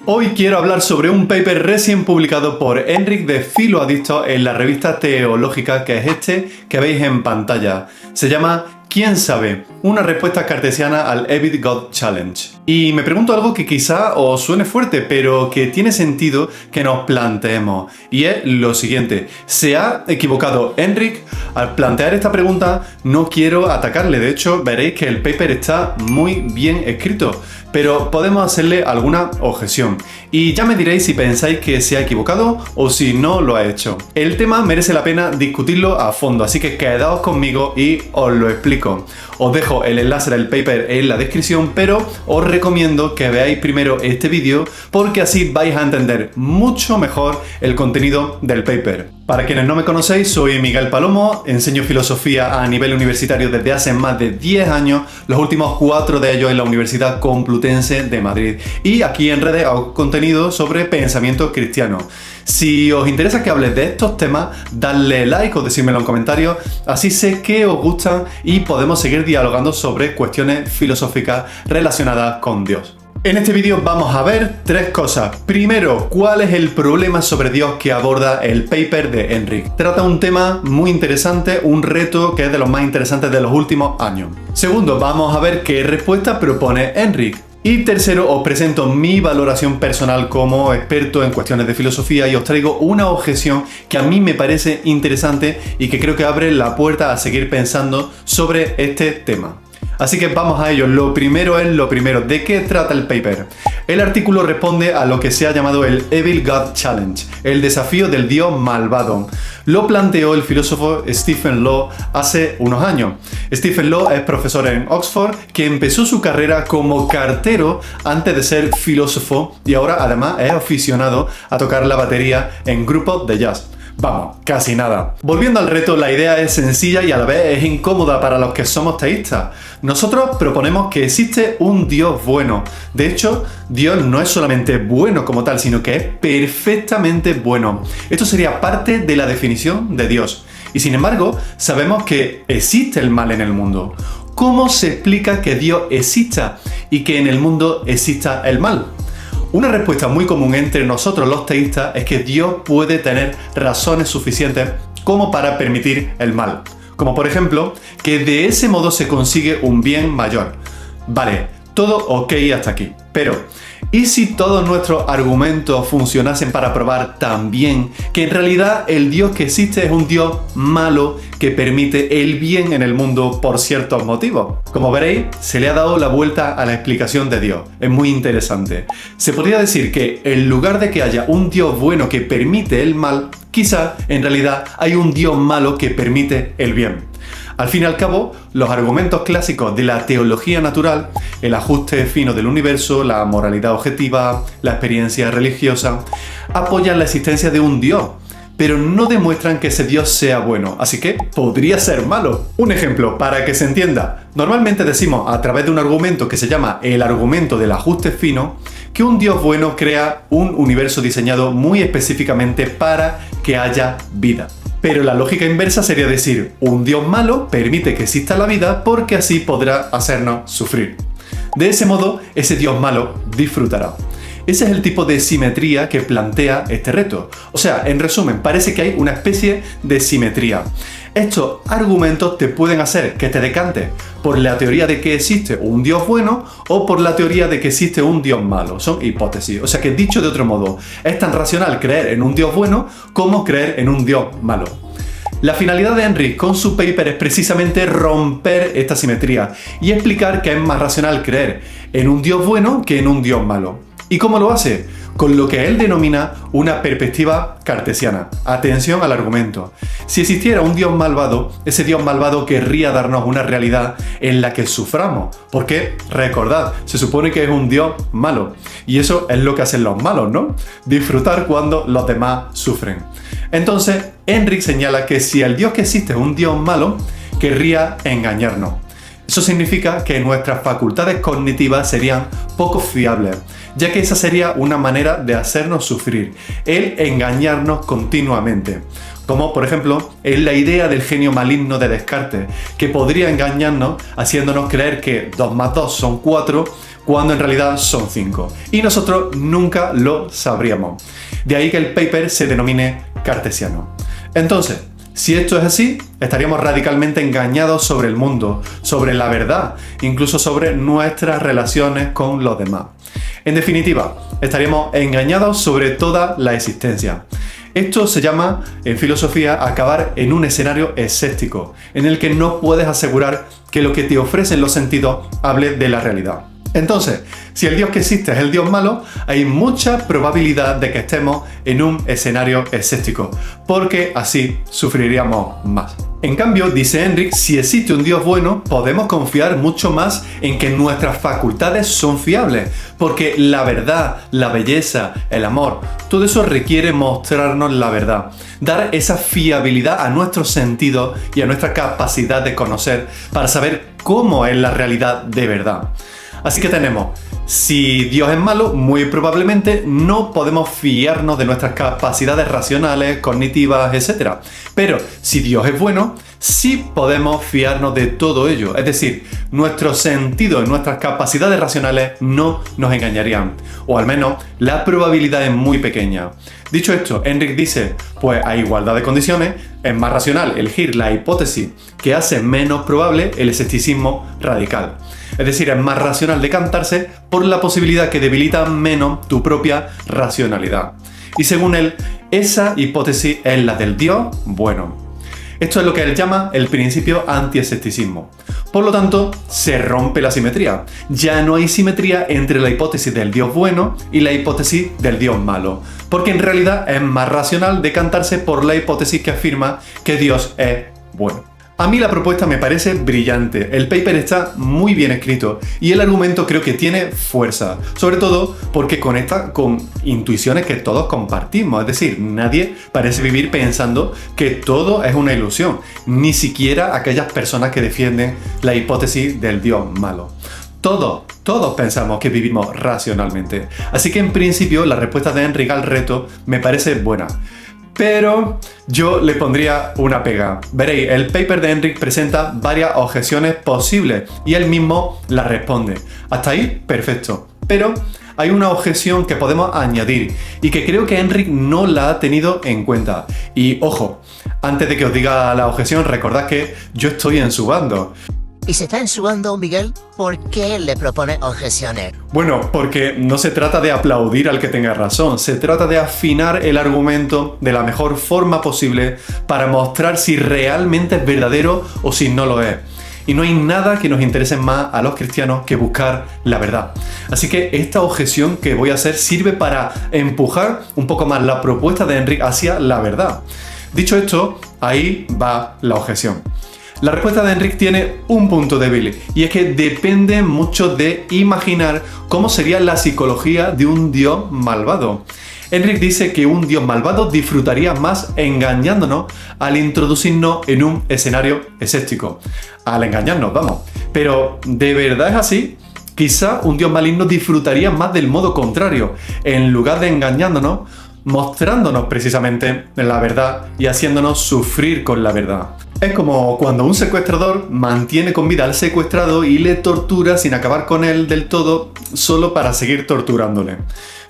Hoy quiero hablar sobre un paper recién publicado por Enric de Filoadictos en la revista teológica, que es este que veis en pantalla. Se llama ¿Quién sabe? Una respuesta cartesiana al Evil God Challenge. Y me pregunto algo que quizá os suene fuerte, pero que tiene sentido que nos planteemos. Y es lo siguiente. ¿Se ha equivocado Enric? Al plantear esta pregunta no quiero atacarle. De hecho, veréis que el paper está muy bien escrito. Pero podemos hacerle alguna objeción. Y ya me diréis si pensáis que se ha equivocado o si no lo ha hecho. El tema merece la pena discutirlo a fondo, así que quedaos conmigo y os lo explico. Os dejo el enlace del paper en la descripción, pero os recomiendo que veáis primero este vídeo porque así vais a entender mucho mejor el contenido del paper. Para quienes no me conocéis, soy Miguel Palomo, enseño filosofía a nivel universitario desde hace más de 10 años, los últimos 4 de ellos en la Universidad Complutense de Madrid. Y aquí en redes hago contenido sobre pensamiento cristiano. Si os interesa que hable de estos temas, dadle like o decídmelo en comentarios, así sé que os gustan y podemos seguir dialogando sobre cuestiones filosóficas relacionadas con Dios. En este vídeo vamos a ver 3 cosas. Primero, ¿cuál es el problema sobre Dios que aborda el paper de Enric? Trata un tema muy interesante, un reto que es de los más interesantes de los últimos años. Segundo, vamos a ver qué respuesta propone Enric. Y tercero, os presento mi valoración personal como experto en cuestiones de filosofía y os traigo una objeción que a mí me parece interesante y que creo que abre la puerta a seguir pensando sobre este tema. Así que vamos a ello. Lo primero es lo primero. ¿De qué trata el paper? El artículo responde a lo que se ha llamado el Evil God Challenge, el desafío del Dios malvado. Lo planteó el filósofo Stephen Law hace unos años. Stephen Law es profesor en Oxford que empezó su carrera como cartero antes de ser filósofo y ahora además es aficionado a tocar la batería en grupos de jazz. Vamos, casi nada. Volviendo al reto, la idea es sencilla y a la vez es incómoda para los que somos teístas. Nosotros proponemos que existe un Dios bueno. De hecho, Dios no es solamente bueno como tal, sino que es perfectamente bueno. Esto sería parte de la definición de Dios. Y sin embargo, sabemos que existe el mal en el mundo. ¿Cómo se explica que Dios exista y que en el mundo exista el mal? Una respuesta muy común entre nosotros los teístas es que Dios puede tener razones suficientes como para permitir el mal. Como por ejemplo, que de ese modo se consigue un bien mayor. Vale, todo ok hasta aquí. Pero, ¿y si todos nuestros argumentos funcionasen para probar también que en realidad el Dios que existe es un Dios malo que permite el bien en el mundo por ciertos motivos? Como veréis, se le ha dado la vuelta a la explicación de Dios. Es muy interesante. Se podría decir que en lugar de que haya un Dios bueno que permite el mal, quizá en realidad hay un Dios malo que permite el bien. Al fin y al cabo, los argumentos clásicos de la teología natural, el ajuste fino del universo, la moralidad objetiva, la experiencia religiosa, apoyan la existencia de un Dios, pero no demuestran que ese Dios sea bueno, así que podría ser malo. Un ejemplo, para que se entienda. Normalmente decimos, a través de un argumento que se llama el argumento del ajuste fino, que un Dios bueno crea un universo diseñado muy específicamente para que haya vida. Pero la lógica inversa sería decir, un Dios malo permite que exista la vida porque así podrá hacernos sufrir. De ese modo, ese Dios malo disfrutará. Ese es el tipo de simetría que plantea este reto. O sea, en resumen, parece que hay una especie de simetría. Estos argumentos te pueden hacer que te decantes por la teoría de que existe un Dios bueno o por la teoría de que existe un Dios malo. Son hipótesis. O sea que dicho de otro modo, es tan racional creer en un Dios bueno como creer en un Dios malo. La finalidad de Enric con su paper es precisamente romper esta simetría y explicar que es más racional creer en un Dios bueno que en un Dios malo. ¿Y cómo lo hace? Con lo que él denomina una perspectiva cartesiana. Atención al argumento. Si existiera un Dios malvado, ese Dios malvado querría darnos una realidad en la que suframos. Porque, recordad, se supone que es un Dios malo. Y eso es lo que hacen los malos, ¿no? Disfrutar cuando los demás sufren. Entonces, Enric señala que si el Dios que existe es un Dios malo, querría engañarnos. Eso significa que nuestras facultades cognitivas serían poco fiables, ya que esa sería una manera de hacernos sufrir, el engañarnos continuamente. Como por ejemplo en la idea del genio maligno de Descartes, que podría engañarnos haciéndonos creer que 2 más 2 son 4 cuando en realidad son 5. Y nosotros nunca lo sabríamos. De ahí que el paper se denomine cartesiano. Entonces, si esto es así, estaríamos radicalmente engañados sobre el mundo, sobre la verdad, incluso sobre nuestras relaciones con los demás. En definitiva, estaríamos engañados sobre toda la existencia. Esto se llama, en filosofía, acabar en un escenario escéptico, en el que no puedes asegurar que lo que te ofrecen los sentidos hable de la realidad. Entonces, si el Dios que existe es el Dios malo, hay mucha probabilidad de que estemos en un escenario escéptico, porque así sufriríamos más. En cambio, dice Enric, si existe un Dios bueno, podemos confiar mucho más en que nuestras facultades son fiables, porque la verdad, la belleza, el amor, todo eso requiere mostrarnos la verdad, dar esa fiabilidad a nuestros sentidos y a nuestra capacidad de conocer para saber cómo es la realidad de verdad. Así que tenemos, si Dios es malo, muy probablemente no podemos fiarnos de nuestras capacidades racionales, cognitivas, etc. Pero si Dios es bueno, sí podemos fiarnos de todo ello. Es decir, nuestros sentidos y nuestras capacidades racionales no nos engañarían. O al menos la probabilidad es muy pequeña. Dicho esto, Enric dice, pues a igualdad de condiciones, es más racional elegir la hipótesis que hace menos probable el escepticismo radical. Es decir, es más racional decantarse por la posibilidad que debilita menos tu propia racionalidad. Y según él, esa hipótesis es la del Dios bueno. Esto es lo que él llama el principio antiescepticismo. Por lo tanto, se rompe la simetría. Ya no hay simetría entre la hipótesis del Dios bueno y la hipótesis del Dios malo, porque en realidad es más racional decantarse por la hipótesis que afirma que Dios es bueno. A mí la propuesta me parece brillante, el paper está muy bien escrito y el argumento creo que tiene fuerza, sobre todo porque conecta con intuiciones que todos compartimos, es decir, nadie parece vivir pensando que todo es una ilusión, ni siquiera aquellas personas que defienden la hipótesis del Dios malo. Todos pensamos que vivimos racionalmente, así que en principio la respuesta de Enric al reto me parece buena. Pero yo le pondría una pega. Veréis, el paper de Enric presenta varias objeciones posibles y él mismo las responde. Hasta ahí, perfecto. Pero hay una objeción que podemos añadir y que creo que Enric no la ha tenido en cuenta. Y ojo, antes de que os diga la objeción, recordad que yo estoy en su bando. ¿Y se está en su bando, Miguel? ¿Por qué le propone objeciones? Bueno, porque no se trata de aplaudir al que tenga razón, se trata de afinar el argumento de la mejor forma posible para mostrar si realmente es verdadero o si no lo es. Y no hay nada que nos interese más a los cristianos que buscar la verdad. Así que esta objeción que voy a hacer sirve para empujar un poco más la propuesta de Enric hacia la verdad. Dicho esto, ahí va la objeción. La respuesta de Enric tiene un punto débil, y es que depende mucho de imaginar cómo sería la psicología de un Dios malvado. Enric dice que un Dios malvado disfrutaría más engañándonos al introducirnos en un escenario escéptico. Al engañarnos, vamos. Pero, ¿de verdad es así? Quizá un Dios maligno disfrutaría más del modo contrario. En lugar de engañándonos, mostrándonos precisamente la verdad y haciéndonos sufrir con la verdad. Es como cuando un secuestrador mantiene con vida al secuestrado y le tortura sin acabar con él del todo, solo para seguir torturándole.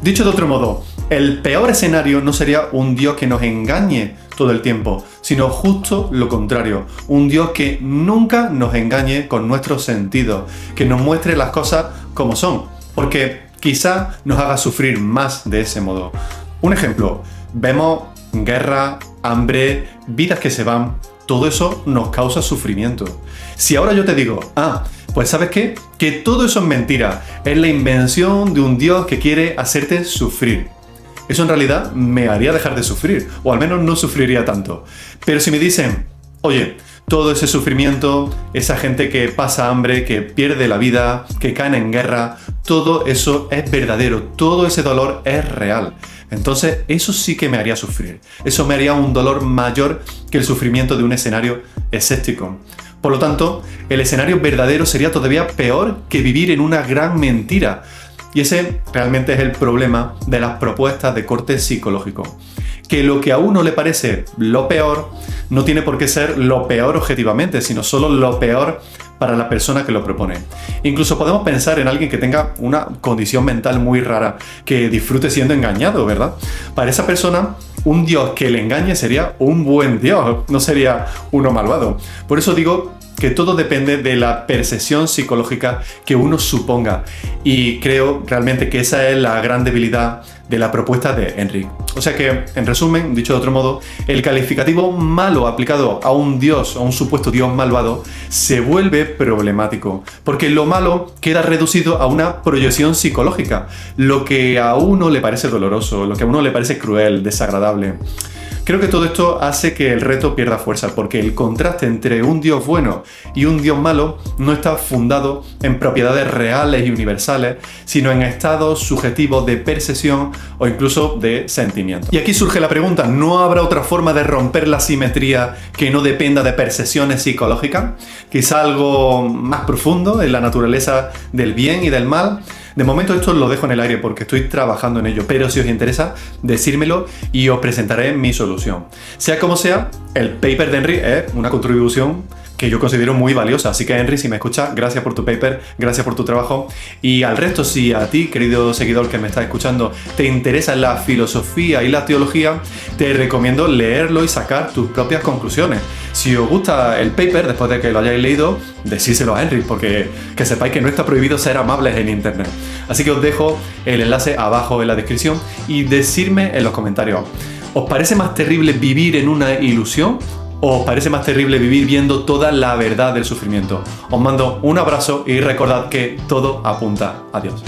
Dicho de otro modo, el peor escenario no sería un Dios que nos engañe todo el tiempo, sino justo lo contrario, un Dios que nunca nos engañe con nuestros sentidos, que nos muestre las cosas como son, porque quizá nos haga sufrir más de ese modo. Un ejemplo, vemos guerra, hambre, vidas que se van. Todo eso nos causa sufrimiento. Si ahora yo te digo, pues ¿sabes qué? Que todo eso es mentira, es la invención de un Dios que quiere hacerte sufrir. Eso en realidad me haría dejar de sufrir, o al menos no sufriría tanto. Pero si me dicen, oye, todo ese sufrimiento, esa gente que pasa hambre, que pierde la vida, que caen en guerra, todo eso es verdadero, todo ese dolor es real. Entonces, eso sí que me haría sufrir. Eso me haría un dolor mayor que el sufrimiento de un escenario escéptico. Por lo tanto, el escenario verdadero sería todavía peor que vivir en una gran mentira. Y ese realmente es el problema de las propuestas de corte psicológico. Que lo que a uno le parece lo peor, no tiene por qué ser lo peor objetivamente, sino solo lo peor para la persona que lo propone. Incluso podemos pensar en alguien que tenga una condición mental muy rara, que disfrute siendo engañado, ¿verdad? Para esa persona, un Dios que le engañe sería un buen Dios, no sería uno malvado. Por eso digo que todo depende de la percepción psicológica que uno suponga, y creo realmente que esa es la gran debilidad de la propuesta de Enric. O sea que, en resumen, dicho de otro modo, el calificativo malo aplicado a un dios, a un supuesto dios malvado, se vuelve problemático, porque lo malo queda reducido a una proyección psicológica, lo que a uno le parece doloroso, lo que a uno le parece cruel, desagradable. Creo que todo esto hace que el reto pierda fuerza, porque el contraste entre un Dios bueno y un Dios malo no está fundado en propiedades reales y universales, sino en estados subjetivos de percepción o incluso de sentimiento. Y aquí surge la pregunta, ¿no habrá otra forma de romper la simetría que no dependa de percepciones psicológicas? Quizá algo más profundo en la naturaleza del bien y del mal. De momento esto lo dejo en el aire porque estoy trabajando en ello, pero si os interesa, decírmelo y os presentaré mi solución. Sea como sea, el paper de Enric es una contribución que yo considero muy valiosa, así que Enric, si me escuchas, gracias por tu paper, gracias por tu trabajo, y al resto, si a ti, querido seguidor que me estás escuchando, te interesa la filosofía y la teología, te recomiendo leerlo y sacar tus propias conclusiones. Si os gusta el paper, después de que lo hayáis leído, decírselo a Enric, porque que sepáis que no está prohibido ser amables en internet. Así que os dejo el enlace abajo en la descripción y decirme en los comentarios, ¿os parece más terrible vivir en una ilusión? ¿O os parece más terrible vivir viendo toda la verdad del sufrimiento? Os mando un abrazo y recordad que todo apunta a Dios.